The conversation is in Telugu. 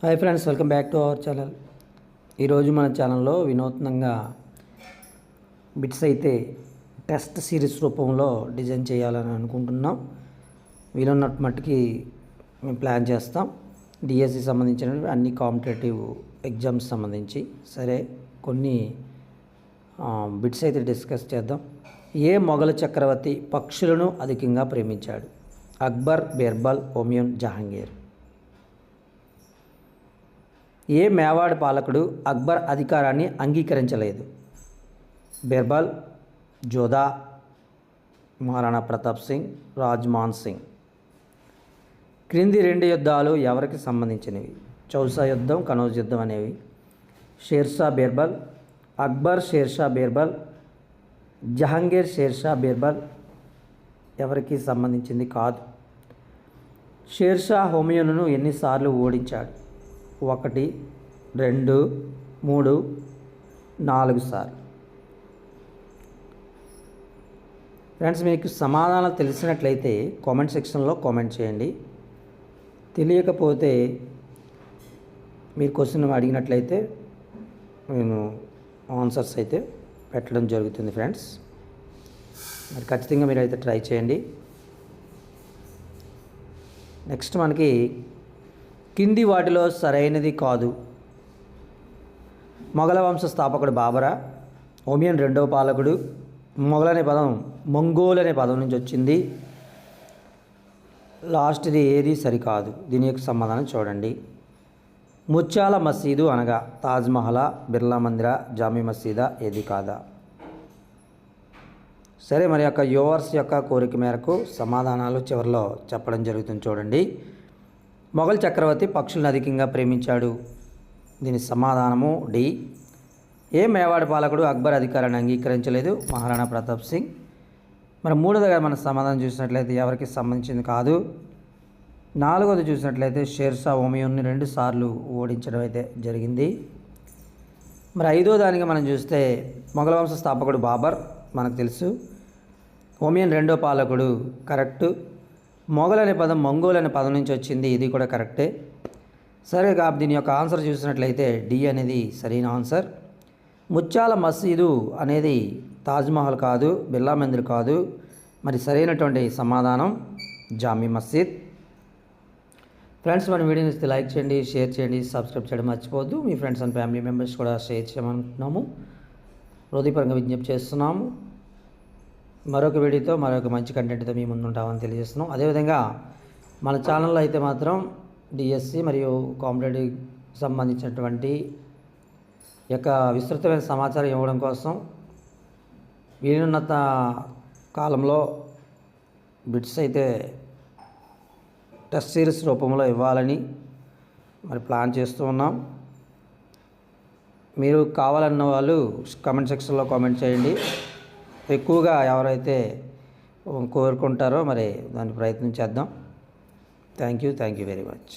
Hi friends, welcome back to our channel. ఈరోజు మన ఛానల్లో వినూత్నంగా బిట్స్ అయితే టెస్ట్ సిరీస్ రూపంలో డిజైన్ చేయాలని అనుకుంటున్నాం. వీలున్నట్టు మట్టుకి మేము ప్లాన్ చేస్తాం. డిఎస్సి సంబంధించిన అన్ని కాంపిటేటివ్ ఎగ్జామ్స్ సంబంధించి సరే కొన్ని బిట్స్ అయితే డిస్కస్ చేద్దాం. ఏ మొఘల్ చక్రవర్తి పక్షులను అధికంగా ప్రేమించాడు? అక్బర్, బీర్బల్, హుమాయూన్, జహాంగీర్. ఏ మేవాడ్ పాలకుడు అక్బర్ అధికారాన్ని అంగీకరించలేదు? బీర్బల్, జోధా, మహారాణా ప్రతాప్ సింగ్, రాజ్మాన్ సింగ్. క్రింది రెండు యుద్ధాలు ఎవరికి సంబంధించినవి? చౌసా యుద్ధం, కనౌజ్ యుద్ధం అనేవి. షేర్షా బీర్బల్, అక్బర్ షేర్షా బీర్బల్, జహాంగీర్ షేర్షా బీర్బల్. ఎవరికి సంబంధించింది కాదు. షేర్షా హుమాయూన్ను ఎన్నిసార్లు ఓడించాడు? 1, 2, 3, 4 సార్లు. ఫ్రెండ్స్, మీకు సమాధానం తెలిసినట్లయితే కామెంట్ సెక్షన్లో కామెంట్ చేయండి. తెలియకపోతే మీరు క్వశ్చన్ అడిగినట్లయితే నేను ఆన్సర్స్ అయితే పెట్టడం జరుగుతుంది. ఫ్రెండ్స్, మరి ఖచ్చితంగా మీరు అయితే ట్రై చేయండి. నెక్స్ట్ మనకి కింది వాటిలో సరైనది కాదు. మొఘల వంశ స్థాపకుడు బాబరా? హుమాయూన్ రెండవ పాలకుడు? మొఘల్ అనే పదం మంగోల్ అనే పదం నుంచి వచ్చింది. లాస్ట్ది ఏది సరికాదు. దీని యొక్క సమాధానం చూడండి. ముత్యాల మసీదు అనగా తాజ్మహల్, బిర్లా మందిర, జామీ మసీదా? ఏది కాదా? సరే, మరి యొక్క యువర్స్ యొక్క కోరిక మేరకు సమాధానాలు చివరిలో చెప్పడం జరుగుతుంది. చూడండి. మొఘల్ చక్రవర్తి పక్షులను అధికంగా ప్రేమించాడు. దీని సమాధానము డి. ఏ మేవాడ్ పాలకుడు అక్బర్ అధికారాన్ని అంగీకరించలేదు? మహారాణా ప్రతాప్ సింగ్. మరి మూడోదిగా మన సమాధానం చూసినట్లయితే ఎవరికి సంబంధించింది కాదు. నాలుగోది చూసినట్లయితే షేర్షా హుమాయూన్ని 2 సార్లు ఓడించడం అయితే జరిగింది. మరి ఐదో దానికి మనం చూస్తే మొఘల్ వంశ స్థాపకుడు బాబర్ మనకు తెలుసు. హుమాయూన్ రెండో పాలకుడు కరెక్టు. మొఘల్ అనే పదం మంగోల్ అనే పదం నుంచి వచ్చింది. ఇది కూడా కరెక్టే. సరే, దీని యొక్క ఆన్సర్ చూసినట్లయితే డి అనేది సరైన ఆన్సర్. ముత్యాల మసీదు అనేది తాజ్మహల్ కాదు, బిర్లా మందిర్ కాదు. మరి సరైనటువంటి సమాధానం జామీ మసీద్. ఫ్రెండ్స్, మన వీడియోని ఇస్తే లైక్ చేయండి, షేర్ చేయండి, సబ్స్క్రైబ్ చేయడం మర్చిపోవద్దు. మీ ఫ్రెండ్స్ అండ్ ఫ్యామిలీ మెంబర్స్ కూడా షేర్ చేయమనుకుంటున్నాము. హృదయపరంగా విజ్ఞప్తి చేస్తున్నాము. మరొక వీడియోతో మరొక మంచి కంటెంట్తో మీ ముందు ఉంటామని తెలియజేస్తున్నాం. అదేవిధంగా మన ఛానల్లో అయితే మాత్రం డిఎస్సి మరియు కాంపిటేటివ్ సంబంధించినటువంటి యొక్క విస్తృతమైన సమాచారం ఇవ్వడం కోసం వీలున్నంత కాలంలో బిట్స్ అయితే టెస్ట్ సిరీస్ రూపంలో ఇవ్వాలని మరి ప్లాన్ చేస్తూ ఉన్నాం. మీరు కావాలన్న వాళ్ళు కామెంట్ సెక్షన్లో కామెంట్ చేయండి. ఎక్కువగా ఎవరైతే కోరుకుంటారో మరి దాన్ని ప్రయత్నం చేద్దాం. Thank you very much.